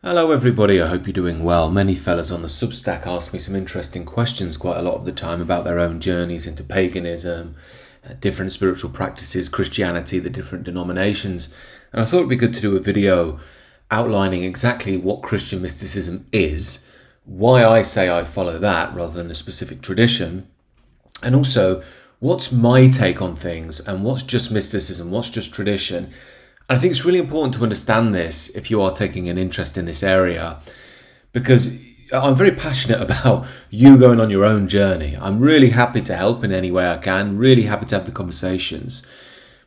Hello everybody, I hope you're doing well. Many fellas on the Substack ask me some interesting questions quite a lot of the time about their own journeys into paganism, different spiritual practices, Christianity, the different denominations. And I thought it'd be good to do a video outlining exactly what Christian mysticism is, why I say I follow that rather than a specific tradition, and also what's my take on things and what's just mysticism, what's just tradition. I think it's really important to understand this if you are taking an interest in this area, because I'm very passionate about you going on your own journey. I'm really happy to help in any way I can, really happy to have the conversations.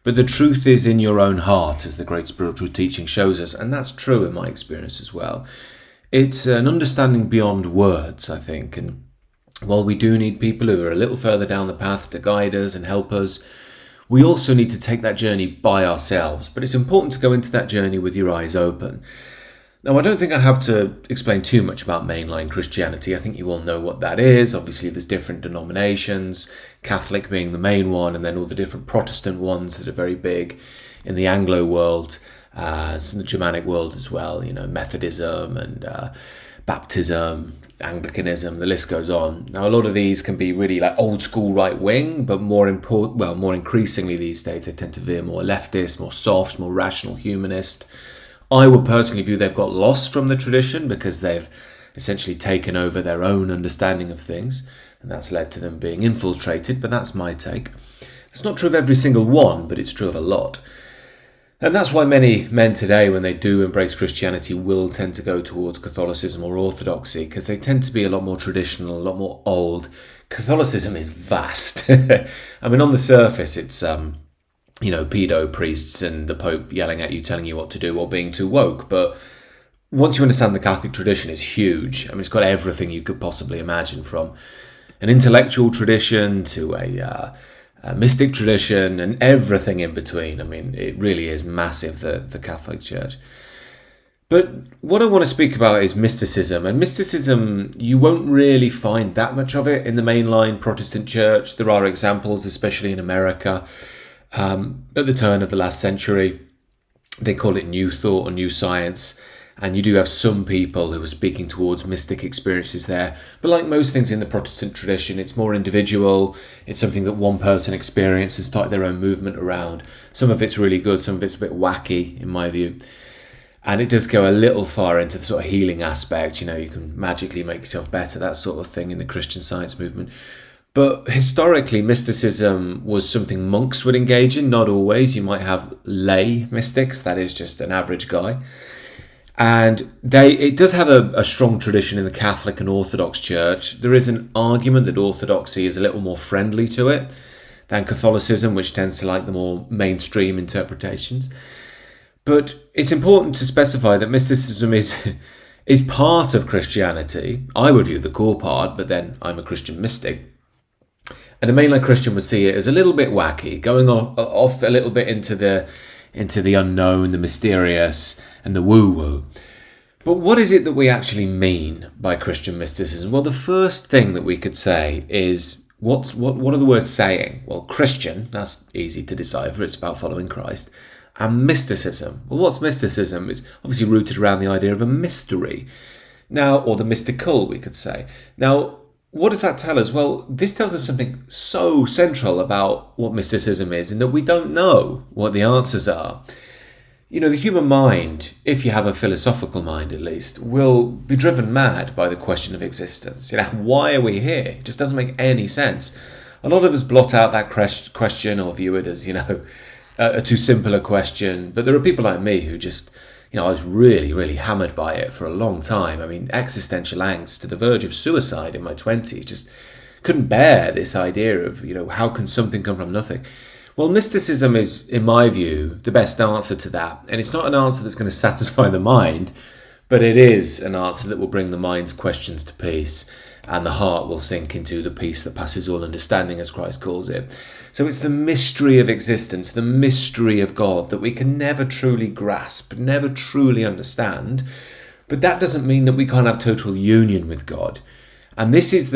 But the truth is in your own heart, as the great spiritual teaching shows us, and that's true in my experience as well. It's an understanding beyond words, I think, and while we do need people who are a little further down the path to guide us and help us, we also need to take that journey by ourselves, but it's important to go into that journey with your eyes open. Now, I don't think I have to explain too much about mainline Christianity. I think you all know what that is. Obviously, there's different denominations, Catholic being the main one, and then all the different Protestant ones that are very big in the Anglo world, in the Germanic world as well, Methodism and baptism, Anglicanism, the list goes on. Now, a lot of these can be really like old school right wing, but more increasingly these days, they tend to veer more leftist, more soft, more rational humanist. I would personally view they've got lost from the tradition because they've essentially taken over their own understanding of things, and that's led to them being infiltrated, but that's my take. It's not true of every single one, but it's true of a lot. And that's why many men today, when they do embrace Christianity, will tend to go towards Catholicism or Orthodoxy, because they tend to be a lot more traditional, a lot more old. Catholicism is vast. I mean, on the surface, it's, pedo priests and the Pope yelling at you, telling you what to do, or being too woke. But once you understand the Catholic tradition, it's huge. I mean, it's got everything you could possibly imagine, from an intellectual tradition to a mystic tradition and everything in between. I mean, it really is massive, the Catholic Church. But what I want to speak about is mysticism. And mysticism, you won't really find that much of it in the mainline Protestant Church. There are examples, especially in America, at the turn of the last century. They call it New Thought or New Science. And you do have some people who are speaking towards mystic experiences there. But like most things in the Protestant tradition, it's more individual. It's something that one person experiences, started their own movement around. Some of it's really good, some of it's a bit wacky, in my view. And it does go a little far into the sort of healing aspect. You can magically make yourself better, that sort of thing in the Christian Science movement. But historically, mysticism was something monks would engage in. Not always. You might have lay mystics, that is just an average guy. And it does have a strong tradition in the Catholic and Orthodox Church. There is an argument that Orthodoxy is a little more friendly to it than Catholicism, which tends to like the more mainstream interpretations. But it's important to specify that mysticism is part of Christianity. I would view the core part, but then I'm a Christian mystic. And a mainline Christian would see it as a little bit wacky, going off a little bit into the unknown, the mysterious, and the woo-woo. But what is it that we actually mean by Christian mysticism? Well, the first thing that we could say is, what are the words saying? Well, Christian, that's easy to decipher, it's about following Christ. And mysticism. Well, what's mysticism? It's obviously rooted around the idea of a mystery. Now, or the mystical, we could say. Now, what does that tell us? Well, this tells us something so central about what mysticism is, in that we don't know what the answers are. The human mind, if you have a philosophical mind at least, will be driven mad by the question of existence. Why are we here? It just doesn't make any sense. A lot of us blot out that question or view it as, a too simple a question. But there are people like me who just, I was really, really hammered by it for a long time. I mean, existential angst to the verge of suicide in my 20s. Just couldn't bear this idea of, how can something come from nothing? Well, mysticism is, in my view, the best answer to that. And it's not an answer that's going to satisfy the mind, but it is an answer that will bring the mind's questions to peace, and the heart will sink into the peace that passes all understanding, as Christ calls it. So it's the mystery of existence, the mystery of God that we can never truly grasp, never truly understand. But that doesn't mean that we can't have total union with God. And this is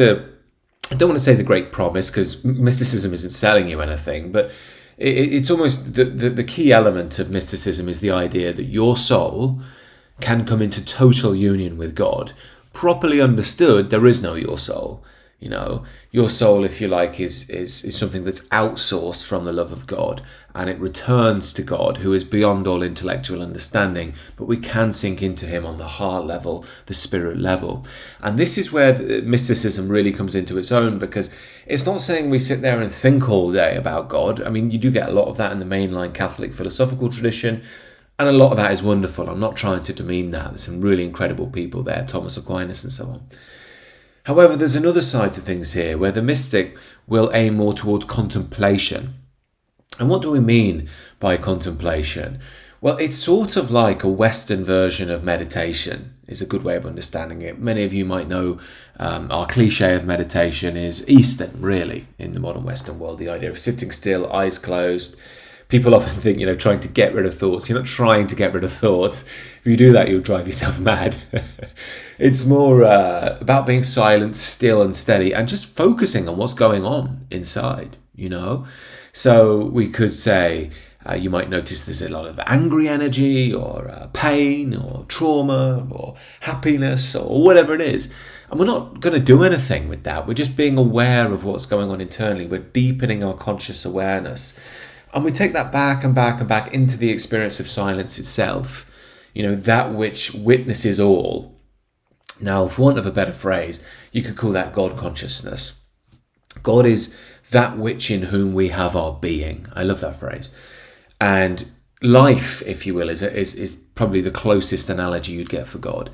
I don't want to say the great promise, because mysticism isn't selling you anything, but it's almost the key element of mysticism is the idea that your soul can come into total union with God. Properly understood, there is no your soul. You know, your soul, if you like, is something that's outsourced from the love of God, and it returns to God, who is beyond all intellectual understanding, but we can sink into him on the heart level, the spirit level. And this is where mysticism really comes into its own, because it's not saying we sit there and think all day about God. I mean, you do get a lot of that in the mainline Catholic philosophical tradition, and a lot of that is wonderful. I'm not trying to demean that. There's some really incredible people there, Thomas Aquinas and so on. However, there's another side to things here, where the mystic will aim more towards contemplation. And what do we mean by contemplation? Well, it's sort of like a Western version of meditation, is a good way of understanding it. Many of you might know our cliche of meditation is Eastern, really, in the modern Western world. The idea of sitting still, eyes closed. People often think, trying to get rid of thoughts. You're not trying to get rid of thoughts. If you do that, you'll drive yourself mad. It's more about being silent, still and steady, and just focusing on what's going on inside, So we could say, you might notice there's a lot of angry energy or pain or trauma or happiness or whatever it is. And we're not going to do anything with that. We're just being aware of what's going on internally. We're deepening our conscious awareness. And we take that back and back and back into the experience of silence itself, that which witnesses all. Now, for want of a better phrase, you could call that God consciousness. God is that which in whom we have our being. I love that phrase. And life, if you will, is probably the closest analogy you'd get for God.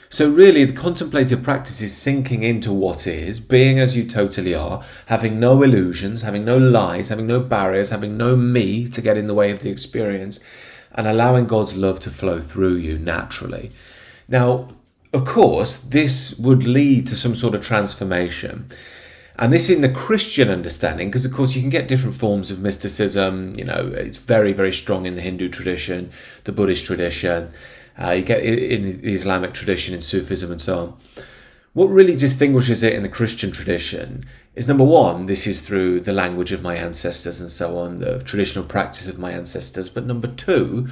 So really, the contemplative practice is sinking into what is, being as you totally are, having no illusions, having no lies, having no barriers, having no me to get in the way of the experience, and allowing God's love to flow through you naturally. Now, of course, this would lead to some sort of transformation. And this in the Christian understanding, because of course you can get different forms of mysticism. It's very, very strong in the Hindu tradition, the Buddhist tradition. You get it in the Islamic tradition, in Sufism and so on. What really distinguishes it in the Christian tradition is, number one, this is through the language of my ancestors and so on, the traditional practice of my ancestors. But number two,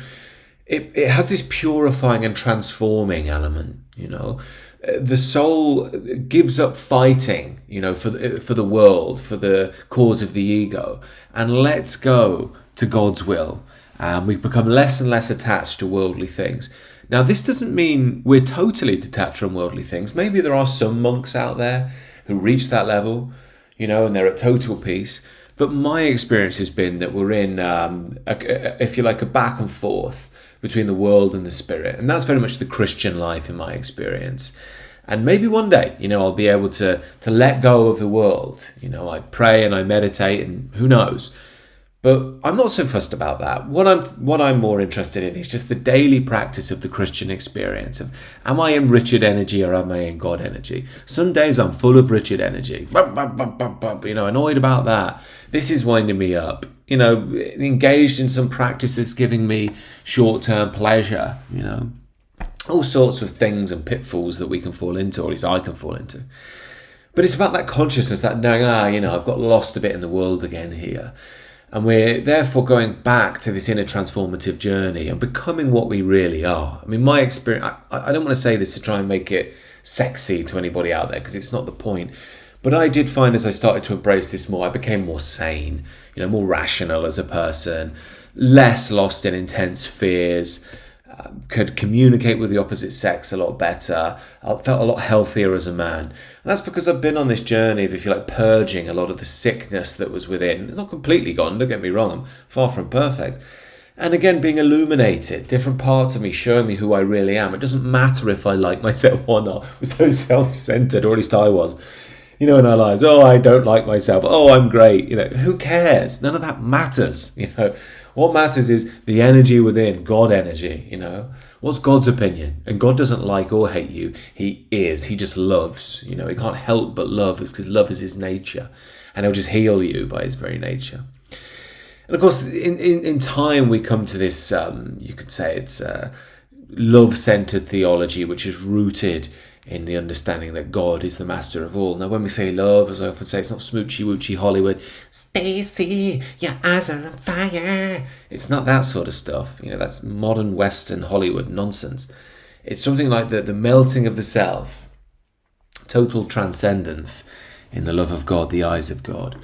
it has this purifying and transforming element, The soul gives up fighting, for the world, for the cause of the ego, and lets go to God's will. We become less and less attached to worldly things. Now, this doesn't mean we're totally detached from worldly things. Maybe there are some monks out there who reach that level, and they're at total peace. But my experience has been that we're in, if you like, a back and forth between the world and the spirit. And that's very much the Christian life in my experience. And maybe one day, I'll be able to let go of the world. I pray and I meditate, and who knows. But I'm not so fussed about that. What I'm more interested in is just the daily practice of the Christian experience. Of, am I in Richard energy or am I in God energy? Some days I'm full of Richard energy. Annoyed about that. This is winding me up. Engaged in some practices giving me short-term pleasure. All sorts of things and pitfalls that we can fall into, or at least I can fall into. But it's about that consciousness, that knowing, I've got lost a bit in the world again here. And we're therefore going back to this inner transformative journey and becoming what we really are. I mean, my experience, I don't want to say this to try and make it sexy to anybody out there, because it's not the point. But I did find as I started to embrace this more, I became more sane, more rational as a person, less lost in intense fears, could communicate with the opposite sex a lot better. I felt a lot healthier as a man. And that's because I've been on this journey of, if you like, purging a lot of the sickness that was within. It's not completely gone, don't get me wrong, I'm far from perfect. And again, being illuminated, different parts of me showing me who I really am. It doesn't matter if I like myself or not. We're so self-centered, or at least I was, in our lives. Oh, I don't like myself. Oh, I'm great. Who cares? None of that matters, What matters is the energy within, God energy, What's God's opinion? And God doesn't like or hate you. He is. He just loves. He can't help but love. It's because love is his nature. And he'll just heal you by his very nature. And of course, in time, we come to this, you could say it's love-centered theology, which is rooted in the understanding that God is the master of all. Now, when we say love, as I often say, it's not smoochy-woochy Hollywood. Stacey, your eyes are on fire. It's not that sort of stuff. That's modern Western Hollywood nonsense. It's something like the melting of the self, total transcendence in the love of God, the eyes of God.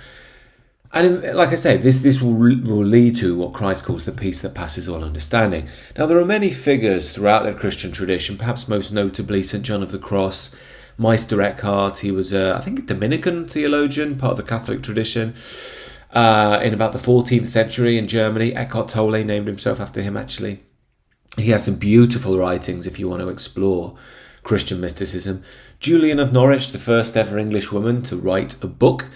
And like I say, this will lead to what Christ calls the peace that passes all understanding. Now, there are many figures throughout the Christian tradition, perhaps most notably St. John of the Cross, Meister Eckhart. He was, I think, a Dominican theologian, part of the Catholic tradition, in about the 14th century in Germany. Eckhart Tolle named himself after him, actually. He has some beautiful writings if you want to explore Christian mysticism. Julian of Norwich, the first ever English woman to write a book.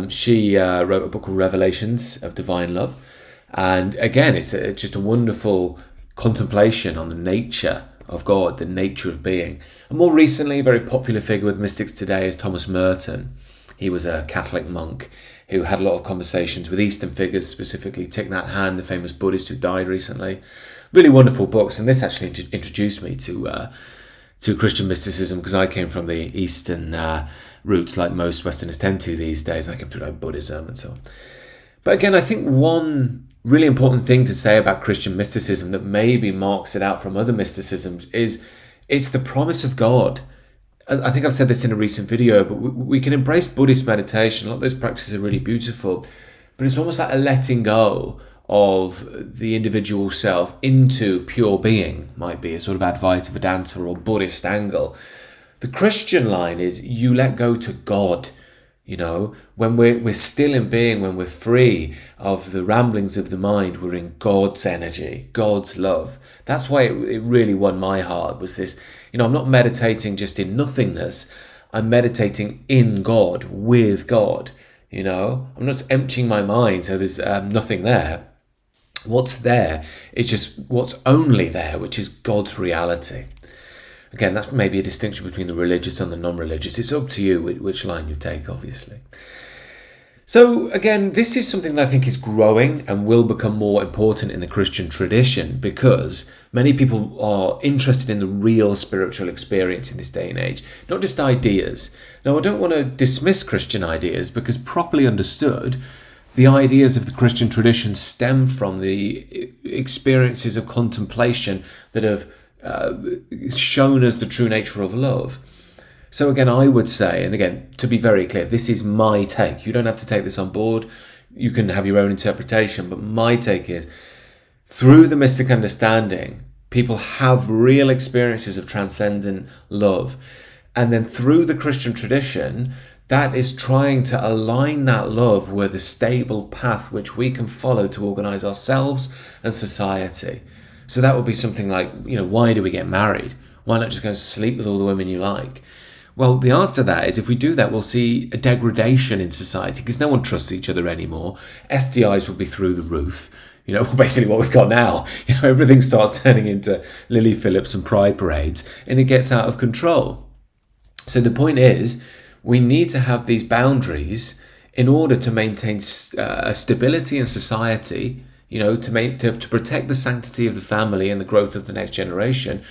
She wrote a book called Revelations of Divine Love. And again, it's just a wonderful contemplation on the nature of God, the nature of being. And more recently, a very popular figure with mystics today is Thomas Merton. He was a Catholic monk who had a lot of conversations with Eastern figures, specifically Thich Nhat Hanh, the famous Buddhist who died recently. Really wonderful books, and this actually introduced me to Christian mysticism, because I came from the Eastern roots, like most Westerners tend to these days. I came through like Buddhism and so on. But again, I think one really important thing to say about Christian mysticism that maybe marks it out from other mysticisms is it's the promise of God. I think I've said this in a recent video, but we can embrace Buddhist meditation. A lot of those practices are really beautiful, but it's almost like a letting go of the individual self into pure being, might be a sort of Advaita Vedanta or Buddhist angle. The Christian line is you let go to God. You know, when we're still in being, when we're free of the ramblings of the mind, we're in God's energy, God's love. That's why it really won my heart, was this, you know, I'm not meditating just in nothingness. I'm meditating in God, with God. You know, I'm not emptying my mind so there's nothing there. What's there is just what's only there, which is God's reality. Again, that's maybe a distinction between the religious and the non-religious. It's up to you which line you take, obviously. So again, this is something that I think is growing and will become more important in the Christian tradition, because many people are interested in the real spiritual experience in this day and age, not just ideas. Now, I don't want to dismiss Christian ideas, because properly understood, the ideas of the Christian tradition stem from the experiences of contemplation that have shown us the true nature of love. So again, I would say, and again, to be very clear, this is my take. You don't have to take this on board. You can have your own interpretation, but my take is, through the mystic understanding, people have real experiences of transcendent love. And then through the Christian tradition, that is trying to align that love with a stable path which we can follow to organize ourselves and society. So that would be something like, you know, why do we get married? Why not just go and sleep with all the women you like? Well, the answer to that is, if we do that, we'll see a degradation in society, because no one trusts each other anymore. STIs will be through the roof. You know, basically what we've got now. You know, everything starts turning into Lily Phillips and pride parades, and it gets out of control. So the point is, we need to have these boundaries in order to maintain a stability in society, you know, to protect the sanctity of the family and the growth of the next generation.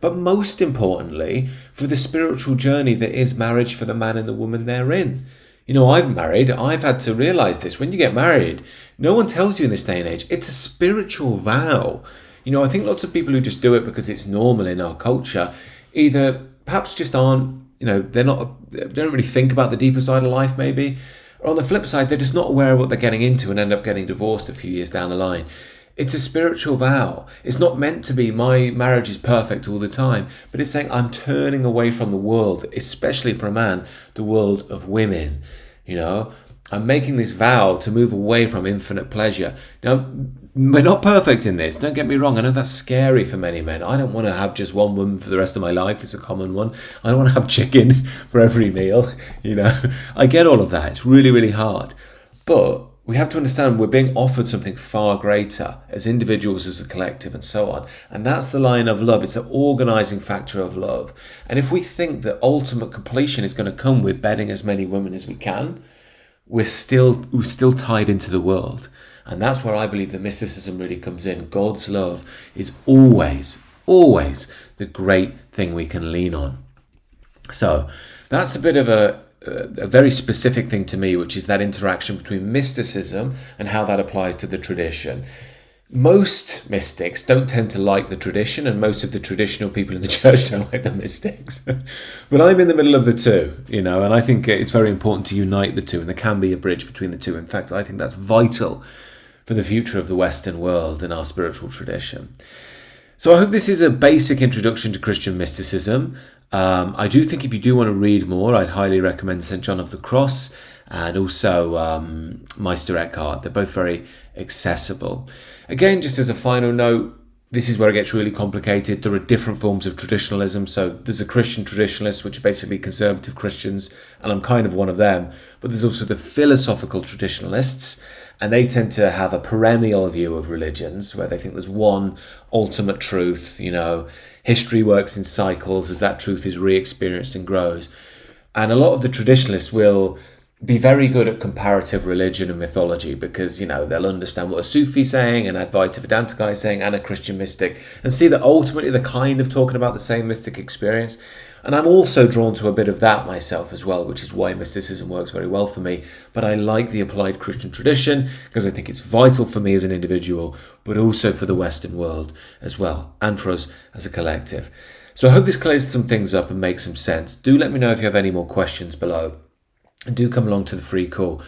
But most importantly, for the spiritual journey that is marriage for the man and the woman therein. You know, I'm married. I've had to realize this. When you get married, no one tells you in this day and age. It's a spiritual vow. You know, I think lots of people who just do it because it's normal in our culture, either perhaps just aren't, you know, they don't really think about the deeper side of life, maybe. Or on the flip side, they're just not aware of what they're getting into and end up getting divorced a few years down the line. It's a spiritual vow. It's not meant to be my marriage is perfect all the time, but it's saying I'm turning away from the world, especially for a man, the world of women. You know, I'm making this vow to move away from infinite pleasure. Now, we're not perfect in this, don't get me wrong. I know that's scary for many men. I don't want to have just one woman for the rest of my life. It's a common one. I don't want to have chicken for every meal. You know, I get all of that. It's really, really hard. But we have to understand we're being offered something far greater as individuals, as a collective, and so on. And that's the line of love. It's an organizing factor of love. And if we think that ultimate completion is going to come with bedding as many women as we can, we're still tied into the world. And that's where I believe the mysticism really comes in. God's love is always, always the great thing we can lean on. So that's a bit of a very specific thing to me, which is that interaction between mysticism and how that applies to the tradition. most mystics don't tend to like the tradition, and most of the traditional people in the church don't like the mystics. But I'm in the middle of the two, and I think it's very important to unite the two, and there can be a bridge between the two. In fact, I think that's vital for the future of the Western world and our spiritual tradition. So I hope this is a basic introduction to Christian mysticism. I do think if you do want to read more, I'd highly recommend St. John of the Cross and also Meister Eckhart. They're both very accessible. Again, just as a final note, this is where it gets really complicated. There are different forms of traditionalism. So there's a Christian traditionalist, which are basically conservative Christians, and I'm kind of one of them. But there's also the philosophical traditionalists, and they tend to have a perennial view of religions, where they think there's one ultimate truth. History works in cycles as that truth is re-experienced and grows. And a lot of the traditionalists will be very good at comparative religion and mythology because, they'll understand what a Sufi saying, an Advaita Vedanta guy saying, and a Christian mystic, and see that ultimately they're kind of talking about the same mystic experience. And I'm also drawn to a bit of that myself as well, which is why mysticism works very well for me. But I like the applied Christian tradition because I think it's vital for me as an individual, but also for the Western world as well, and for us as a collective. So I hope this clears some things up and makes some sense. Do let me know if you have any more questions below. And do come along to the free call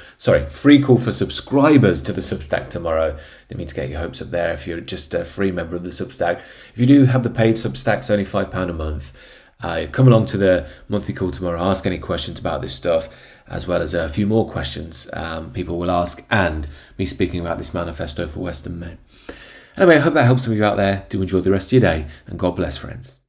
for subscribers to the Substack tomorrow. Didn't mean to get your hopes up there if you're just a free member of the Substack. If you do have the paid Substack, it's only £5 a month. Come along to the monthly call tomorrow, ask any questions about this stuff, as well as a few more questions people will ask, and me speaking about this manifesto for Western men. Anyway, I hope that helps some of you out there. Do enjoy the rest of your day, and God bless, friends.